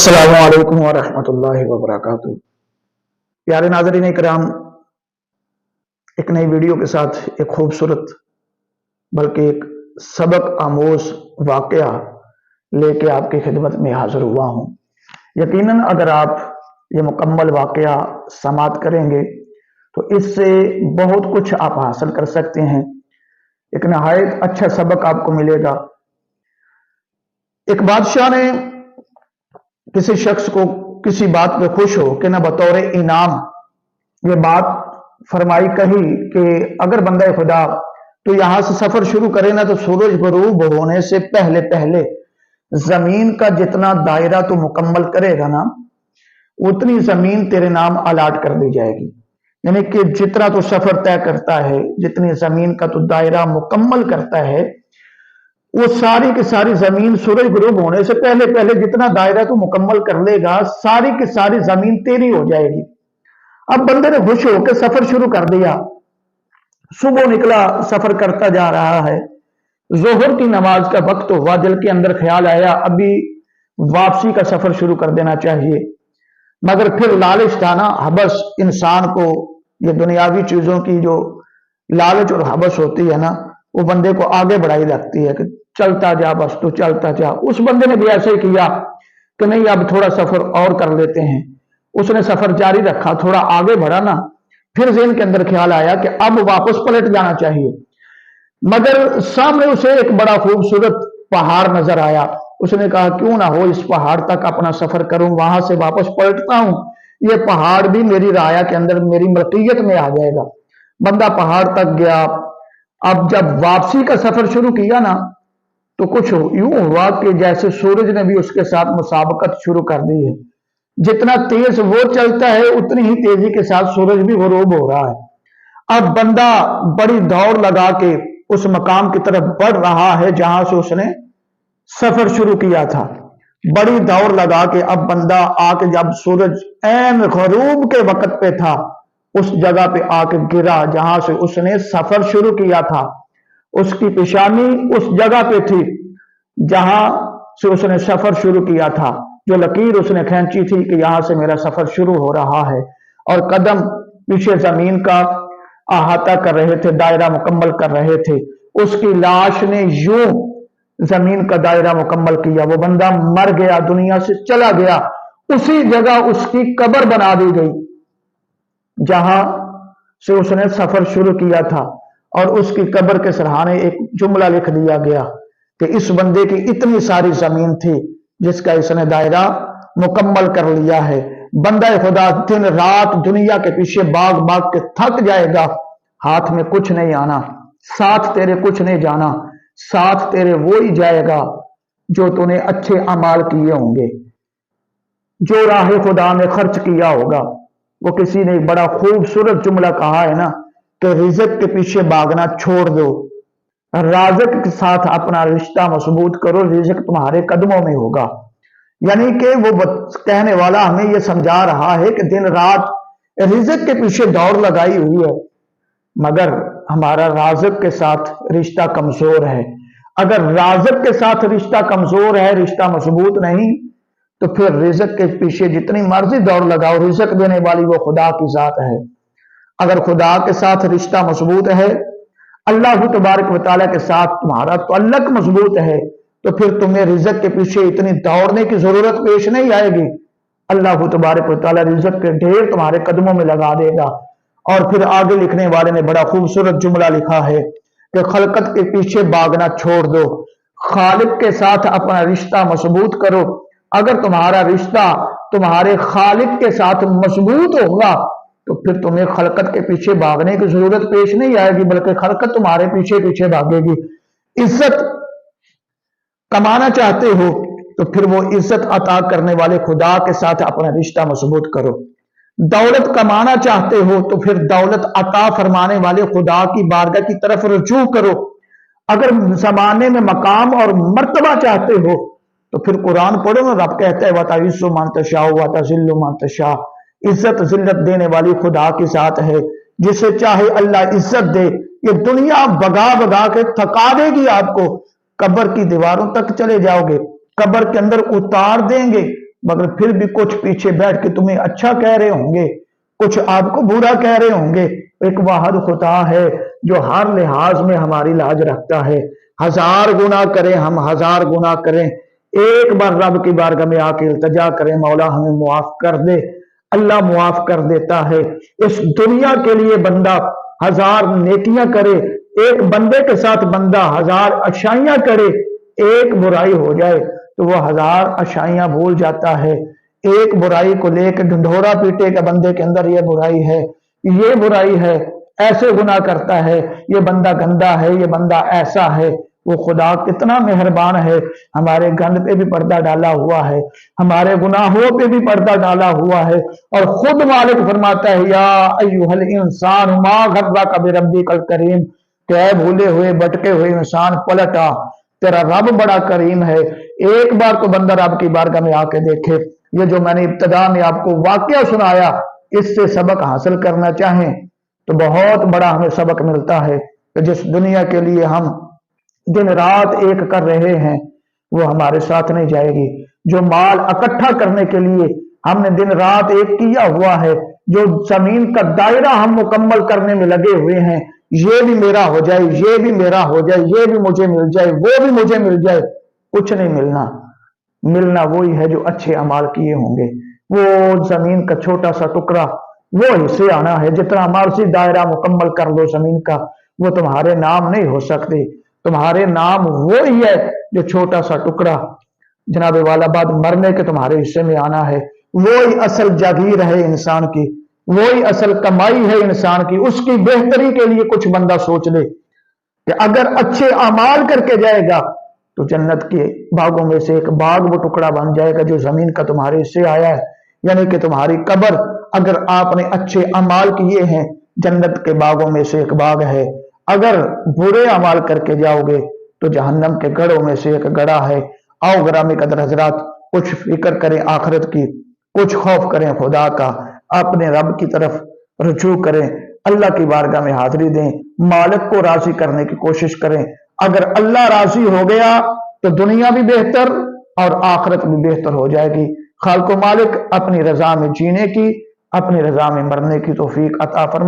अस्सलामु अलैकुम वरहमतुल्लाहि वबरकातुहू। प्यारे नाज़रीन इकराम, एक नई वीडियो के साथ एक खूबसूरत बल्कि एक सबक आमोज वाकया लेके आपकी खिदमत में हाजिर हुआ हूँ। यकीनन अगर आप ये मुकम्मल वाकया समाअत करेंगे तो इससे बहुत कुछ आप हासिल कर सकते हैं। एक नहायत अच्छा सबक आपको मिलेगा। एक बादशाह ने किसी शख्स को किसी बात पे खुश हो कि ना बतौर इनाम ये बात फरमाई कही कि अगर बंदा खुदा तो यहां से सफर शुरू करे ना तो सूरज गरूब होने से पहले पहले जमीन का जितना दायरा तो मुकम्मल करेगा ना उतनी जमीन तेरे नाम अलाट कर दी जाएगी। यानी कि जितना तो सफर तय करता है, जितनी जमीन का तो दायरा मुकम्मल करता है, वो सारी की सारी जमीन सूरज गुरूब होने से पहले पहले जितना दायरा तू मुकम्मल कर लेगा सारी की सारी जमीन तेरी हो जाएगी। अब बंदे ने खुश होकर सफर शुरू कर दिया। सुबह निकला, सफर करता जा रहा है। जोहर की नमाज का वक्त हुआ, दिल के अंदर ख्याल आया अभी वापसी का सफर शुरू कर देना चाहिए, मगर फिर लालच था ना, हबस इंसान को ये दुनियावी चीजों की जो लालच और हबस होती है ना, वो बंदे को आगे बढ़ाई रखती है कि चलता जा, बस तू चलता जा। उस बंदे ने भी ऐसे ही किया कि नहीं अब थोड़ा सफर और कर लेते हैं। उसने सफर जारी रखा, थोड़ा आगे बढ़ा ना, फिर ज़हन के अंदर ख्याल आया कि अब वापस पलट जाना चाहिए, मगर सामने उसे एक बड़ा खूबसूरत पहाड़ नजर आया। उसने कहा क्यों ना हो इस पहाड़ तक अपना सफर करूं, वहां से वापस पलटता हूं, ये पहाड़ भी मेरी राया के अंदर मेरी मलकियत में आ जाएगा। बंदा पहाड़ तक गया। अब जब वापसी का सफर शुरू किया ना तो कुछ यूं हुआ कि जैसे सूरज ने भी उसके साथ मुसाबकत शुरू कर दी है। जितना तेज वो चलता है उतनी ही तेजी के साथ सूरज भी गुरूब हो रहा है। अब बंदा बड़ी दौड़ लगा के उस मकाम की तरफ बढ़ रहा है जहां से उसने सफर शुरू किया था। बड़ी दौड़ लगा के अब बंदा आके जब सूरज ऐन गुरूब के वक्त पे था उस जगह पे आके गिरा जहां से उसने सफर शुरू किया था। उसकी पेशानी उस जगह पे थी जहां से उसने सफर शुरू किया था, जो लकीर उसने खींची थी कि यहां से मेरा सफर शुरू हो रहा है। और कदम पीछे जमीन का अहाता कर रहे थे, दायरा मुकम्मल कर रहे थे। उसकी लाश ने यूं जमीन का दायरा मुकम्मल किया। वो बंदा मर गया, दुनिया से चला गया। उसी जगह उसकी कब्र बना दी गई जहां से उसने सफर शुरू किया था, और उसकी कब्र के सरहाने एक जुमला लिख दिया गया कि इस बंदे की इतनी सारी जमीन थी जिसका इसने दायरा मुकम्मल कर लिया है। बंदा खुदा दिन रात दुनिया के पीछे भाग भाग के थक जाएगा, हाथ में कुछ नहीं आना, साथ तेरे कुछ नहीं जाना, साथ तेरे वो ही जाएगा जो तूने अच्छे अमाल किए होंगे, जो राह खुदा में खर्च किया होगा। वो किसी ने बड़ा खूबसूरत जुमला कहा है ना कि रिज़्क के पीछे भागना छोड़ दो, राज़िक के साथ अपना रिश्ता मजबूत करो, रिज़्क तुम्हारे कदमों में होगा। यानी कि वो कहने वाला हमें ये समझा रहा है कि दिन रात रिज़्क के पीछे दौड़ लगाई हुई है, मगर हमारा राज़िक के साथ रिश्ता कमजोर है। अगर राज़िक के साथ रिश्ता कमजोर है, रिश्ता मजबूत नहीं, तो फिर रिज़्क के पीछे जितनी मर्जी दौड़ लगाओ, रिज़्क देने वाली वो खुदा की जात है। अगर खुदा के साथ रिश्ता मजबूत है, अल्लाह तबारक व तआला के साथ तुम्हारा तअल्लुक मजबूत है, तो फिर तुम्हें रिज़्क के पीछे इतनी दौड़ने की जरूरत पेश नहीं आएगी। अल्लाह तबारक व तआला रिज़्क के ढेर तुम्हारे कदमों में लगा देगा। और फिर आगे लिखने वाले ने बड़ा खूबसूरत जुमला लिखा है कि खलकत के पीछे भागना छोड़ दो, खालिक के साथ अपना रिश्ता मजबूत करो। अगर तुम्हारा रिश्ता तुम्हारे खालिक के साथ मजबूत होगा तो फिर तुम्हें खलकत के पीछे भागने की जरूरत पेश नहीं आएगी, बल्कि खलकत तुम्हारे पीछे पीछे भागेगी। इज्जत कमाना चाहते हो तो फिर वो इज्जत अता करने वाले खुदा के साथ अपना रिश्ता मजबूत करो। दौलत कमाना चाहते हो तो फिर दौलत अता फरमाने वाले खुदा की बारगाह की तरफ रुजू करो। अगर जमाने में मकाम और मर्तबा चाहते हो तो फिर कुरान पढ़ो ना, रब कहता है वताइज़्ज़ु मन तशाअ व तुज़िल्लु मन तशाअ। इज्जत जिल्लत देने वाली खुदा के साथ है, जिसे चाहे अल्लाह इज्जत दे। ये दुनिया भगा भगा के थका देगी आपको, कब्र की दीवारों तक चले जाओगे, कब्र के अंदर उतार देंगे, मगर फिर भी कुछ पीछे बैठ के तुम्हें अच्छा कह रहे होंगे, कुछ आपको बुरा कह रहे होंगे। एक वाहिद खुदा है जो हर लिहाज में हमारी लाज रखता है। हजार गुनाह करें हम, हजार गुनाह करें, एक बार रब की बारगाह में आके इल्तिजा करें, मौला हमें मुआफ कर दे, अल्लाह मुआफ कर देता है। इस दुनिया के लिए बंदा हजार नेकियां करे, एक बंदे के साथ बंदा हजार अच्छाइयां करे, एक बुराई हो जाए तो वो हजार अच्छाइयां भूल जाता है। एक बुराई को लेकर ढंढोरा पीटेगा बंदे के अंदर, ये बुराई है, ये बुराई है, ऐसे गुनाह करता है, ये बंदा गंदा है, ये बंदा ऐसा है। वो खुदा कितना मेहरबान है, हमारे गंद पे भी पर्दा डाला हुआ है, हमारे गुनाहों पे भी पर्दा डाला हुआ है। और खुद मालिक फरमाता है, या अय्युहल इंसान मा गर्रका बिरब्बिकल करीम, कि भूले हुए भटके हुए इंसान पलट आ, तेरा रब बड़ा करीम है। एक बार तो बंदा रब की बारगाह में आके देखे। ये जो मैंने इब्तिदा में आपको वाकया सुनाया, इससे सबक हासिल करना चाहें तो बहुत बड़ा हमें सबक मिलता है कि जिस दुनिया के लिए हम दिन रात एक कर रहे हैं वो हमारे साथ नहीं जाएगी। जो माल इकट्ठा करने के लिए हमने दिन रात एक किया हुआ है, जो जमीन का दायरा हम मुकम्मल करने में लगे हुए हैं, ये भी मेरा हो जाए, ये भी मेरा हो जाए, ये भी मुझे मिल जाए, वो भी मुझे मिल जाए, कुछ नहीं मिलना। मिलना वही है जो अच्छे अमाल किए होंगे। वो जमीन का छोटा सा टुकड़ा, वो हिस्से आना है। जितना मर्जी दायरा मुकम्मल कर लो जमीन का, वो तुम्हारे नाम नहीं हो सकते। तुम्हारे नाम वो ही है जो छोटा सा टुकड़ा जनाब वाला बाद मरने के तुम्हारे हिस्से में आना है। वो ही असल जागीर है इंसान की, वो ही असल कमाई है इंसान की। उसकी बेहतरी के लिए कुछ बंदा सोच ले कि अगर अच्छे अमाल करके जाएगा तो जन्नत के बागों में से एक बाग वो टुकड़ा बन जाएगा जो जमीन का तुम्हारे हिस्से आया है। यानी कि तुम्हारी कब्र अगर आपने अच्छे अमाल किए हैं, जन्नत के बागों में से एक बाग है। अगर बुरे अमाल करके जाओगे तो जहन्नम के गढ़ों में से एक गड़ा है। आओ ग्रामी कदर हजरात, कुछ फिक्र करें आखिरत की, कुछ खौफ करें खुदा का, अपने रब की तरफ रुजू करें, अल्लाह की बारगाह में हाजिरी दें, मालिक को राजी करने की कोशिश करें। अगर अल्लाह राजी हो गया तो दुनिया भी बेहतर और आखिरत भी बेहतर हो जाएगी। खालिक मालिक अपनी रजा में जीने की, अपनी रजा में मरने की तौफीक अता फरमाए।